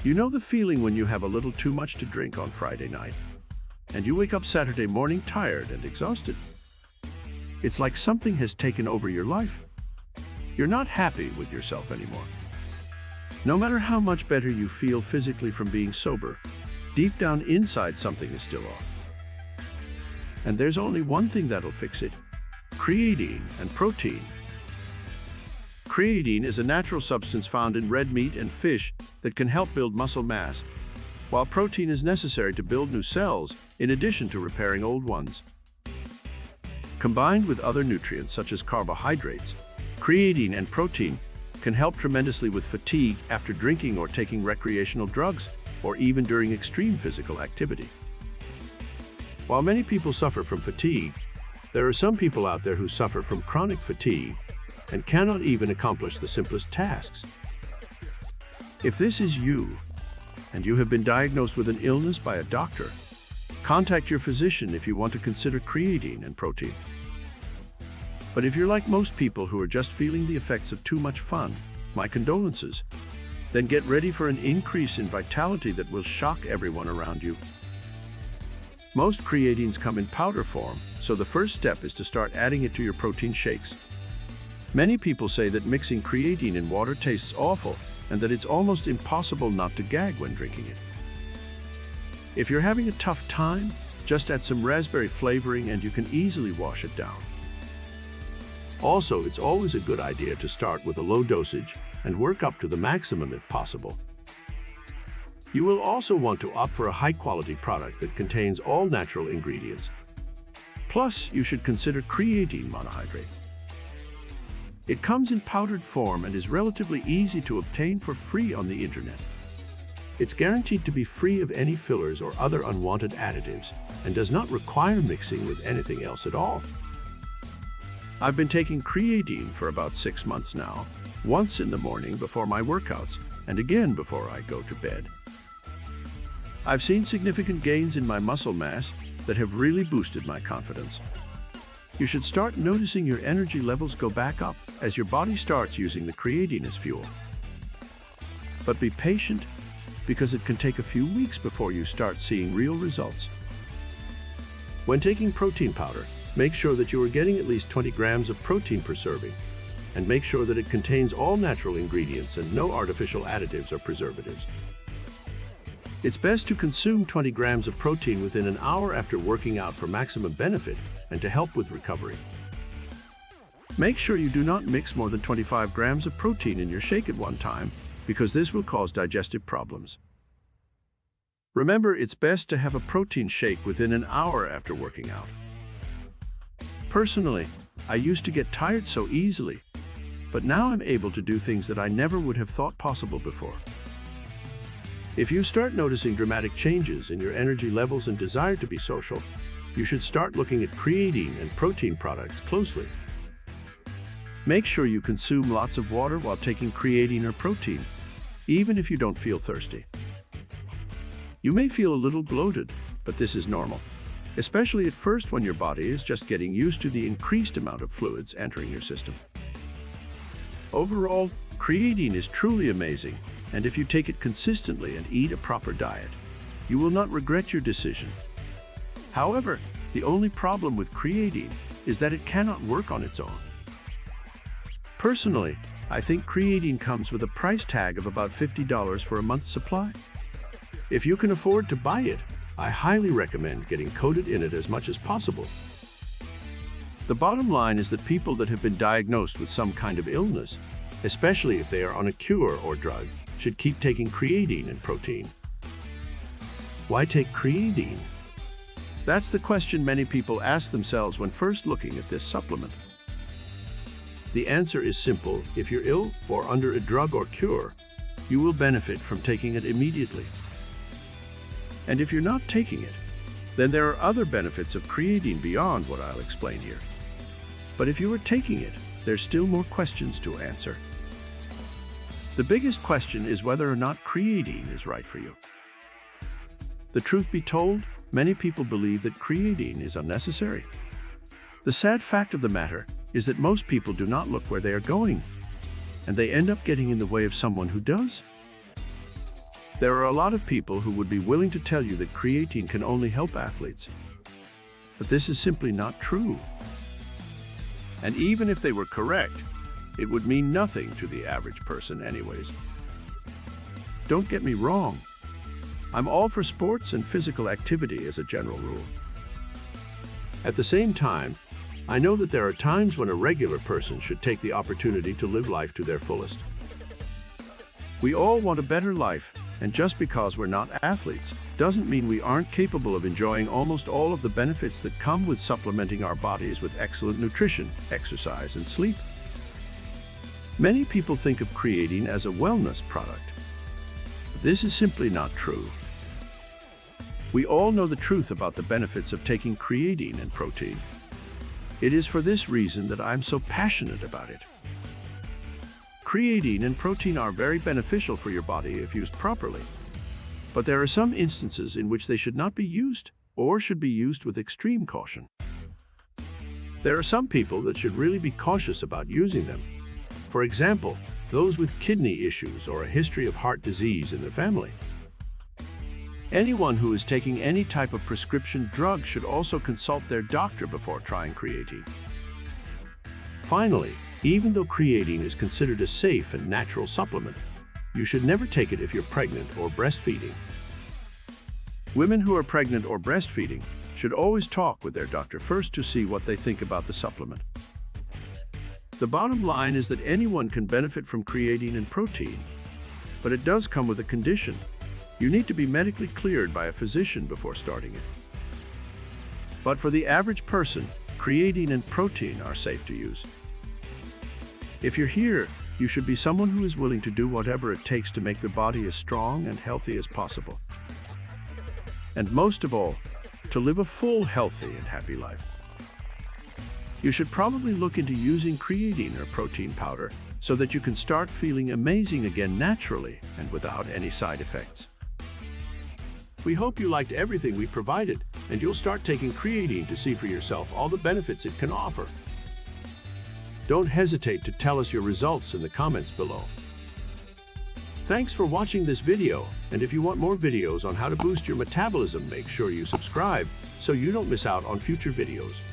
You know the feeling when you have a little too much to drink on Friday night, and you wake up Saturday morning tired and exhausted? It's like something has taken over your life. You're not happy with yourself anymore. No matter how much better you feel physically from being sober, deep down inside something is still off. And there's only one thing that'll fix it: creatine and protein. Creatine is a natural substance found in red meat and fish that can help build muscle mass, while protein is necessary to build new cells in addition to repairing old ones. Combined with other nutrients such as carbohydrates, creatine and protein can help tremendously with fatigue after drinking or taking recreational drugs, or even during extreme physical activity. While many people suffer from fatigue, there are some people out there who suffer from chronic fatigue and cannot even accomplish the simplest tasks. If this is you, and you have been diagnosed with an illness by a doctor, contact your physician if you want to consider creatine and protein. But if you're like most people who are just feeling the effects of too much fun, my condolences. Then get ready for an increase in vitality that will shock everyone around you. Most creatines come in powder form, so the first step is to start adding it to your protein shakes. Many people say that mixing creatine in water tastes awful and that it's almost impossible not to gag when drinking it. If you're having a tough time, just add some raspberry flavoring and you can easily wash it down. Also, it's always a good idea to start with a low dosage and work up to the maximum if possible. You will also want to opt for a high-quality product that contains all natural ingredients. Plus, you should consider creatine monohydrate. It comes in powdered form and is relatively easy to obtain for free on the internet. It's guaranteed to be free of any fillers or other unwanted additives and does not require mixing with anything else at all. I've been taking creatine for about 6 months now, once in the morning before my workouts and again before I go to bed. I've seen significant gains in my muscle mass that have really boosted my confidence. You should start noticing your energy levels go back up as your body starts using the creatine as fuel. But be patient, because it can take a few weeks before you start seeing real results. When taking protein powder, make sure that you are getting at least 20 grams of protein per serving, and make sure that it contains all natural ingredients and no artificial additives or preservatives. It's best to consume 20 grams of protein within an hour after working out for maximum benefit and to help with recovery. Make sure you do not mix more than 25 grams of protein in your shake at one time, because this will cause digestive problems. Remember, it's best to have a protein shake within an hour after working out. Personally, I used to get tired so easily, but now I'm able to do things that I never would have thought possible before. If you start noticing dramatic changes in your energy levels and desire to be social, you should start looking at creatine and protein products closely. Make sure you consume lots of water while taking creatine or protein, even if you don't feel thirsty. You may feel a little bloated, but this is normal, especially at first when your body is just getting used to the increased amount of fluids entering your system. Overall, creatine is truly amazing, and if you take it consistently and eat a proper diet, you will not regret your decision. However, the only problem with creatine is that it cannot work on its own. Personally, I think creatine comes with a price tag of about $50 for a month's supply. If you can afford to buy it, I highly recommend getting coated in it as much as possible. The bottom line is that people that have been diagnosed with some kind of illness, especially if they are on a cure or drug, should keep taking creatine and protein. Why take creatine? That's the question many people ask themselves when first looking at this supplement. The answer is simple: if you're ill or under a drug or cure, you will benefit from taking it immediately. And if you're not taking it, then there are other benefits of creatine beyond what I'll explain here. But if you are taking it, there's still more questions to answer. The biggest question is whether or not creatine is right for you. The truth be told, many people believe that creatine is unnecessary. The sad fact of the matter is that most people do not look where they are going, and they end up getting in the way of someone who does. There are a lot of people who would be willing to tell you that creatine can only help athletes. But this is simply not true. And even if they were correct, it would mean nothing to the average person anyways. Don't get me wrong. I'm all for sports and physical activity as a general rule. At the same time, I know that there are times when a regular person should take the opportunity to live life to their fullest. We all want a better life, and just because we're not athletes doesn't mean we aren't capable of enjoying almost all of the benefits that come with supplementing our bodies with excellent nutrition, exercise, and sleep. Many people think of creatine as a wellness product. But this is simply not true. We all know the truth about the benefits of taking creatine and protein. It is for this reason that I'm so passionate about it. Creatine and protein are very beneficial for your body if used properly. But there are some instances in which they should not be used or should be used with extreme caution. There are some people that should really be cautious about using them. For example, those with kidney issues or a history of heart disease in their family. Anyone who is taking any type of prescription drug should also consult their doctor before trying creatine. Finally, even though creatine is considered a safe and natural supplement, you should never take it if you're pregnant or breastfeeding. Women who are pregnant or breastfeeding should always talk with their doctor first to see what they think about the supplement. The bottom line is that anyone can benefit from creatine and protein, but it does come with a condition. You need to be medically cleared by a physician before starting it. But for the average person, creatine and protein are safe to use. If you're here, you should be someone who is willing to do whatever it takes to make their body as strong and healthy as possible. And most of all, to live a full, healthy, and happy life. You should probably look into using creatine or protein powder so that you can start feeling amazing again naturally and without any side effects. We hope you liked everything we provided, and you'll start taking creatine to see for yourself all the benefits it can offer. Don't hesitate to tell us your results in the comments below. Thanks for watching this video, and if you want more videos on how to boost your metabolism, make sure you subscribe so you don't miss out on future videos.